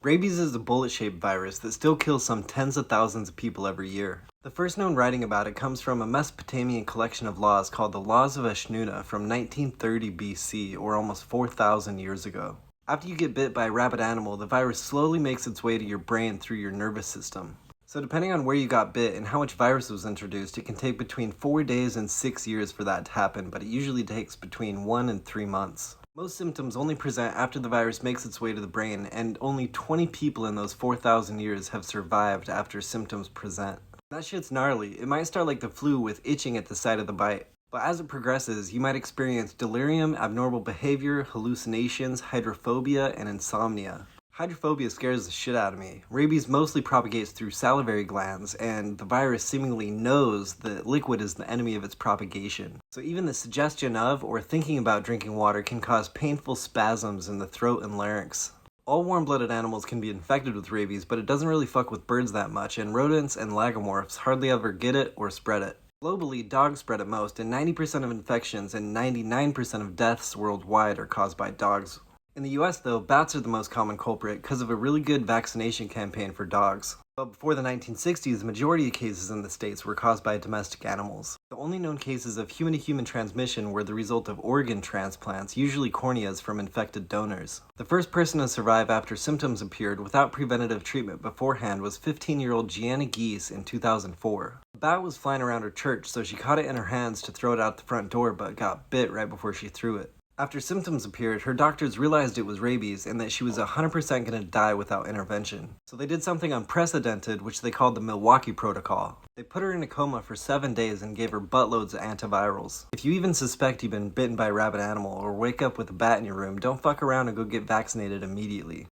Rabies is a bullet-shaped virus that still kills some tens of thousands of people every year. The first known writing about it comes from a Mesopotamian collection of laws called the Laws of Eshnunna from 1930 BC, or almost 4,000 years ago. After you get bit by a rabid animal, the virus slowly makes its way to your brain through your nervous system. So depending on where you got bit and how much virus was introduced, it can take between 4 days and 6 years for that to happen, but it usually takes between 1 and 3 months. Most symptoms only present after the virus makes its way to the brain, and only 20 people in those 4,000 years have survived after symptoms present. That shit's gnarly. It might start like the flu with itching at the site of the bite. But as it progresses, you might experience delirium, abnormal behavior, hallucinations, hydrophobia, and insomnia. Hydrophobia scares the shit out of me. Rabies mostly propagates through salivary glands, and the virus seemingly knows that liquid is the enemy of its propagation. So even the suggestion of or thinking about drinking water can cause painful spasms in the throat and larynx. All warm-blooded animals can be infected with rabies, but it doesn't really fuck with birds that much, and rodents and lagomorphs hardly ever get it or spread it. Globally, dogs spread it most, and 90% of infections and 99% of deaths worldwide are caused by dogs. In the US though, bats are the most common culprit because of a really good vaccination campaign for dogs. But before the 1960s, the majority of cases in the States were caused by domestic animals. The only known cases of human-to-human transmission were the result of organ transplants, usually corneas from infected donors. The first person to survive after symptoms appeared without preventative treatment beforehand was 15-year-old Gianna Geese in 2004. The bat was flying around her church, so she caught it in her hands to throw it out the front door but got bit right before she threw it. After symptoms appeared, her doctors realized it was rabies and that she was 100% going to die without intervention. So they did something unprecedented, which they called the Milwaukee Protocol. They put her in a coma for 7 days and gave her buttloads of antivirals. If you even suspect you've been bitten by a rabid animal or wake up with a bat in your room, don't fuck around and go get vaccinated immediately.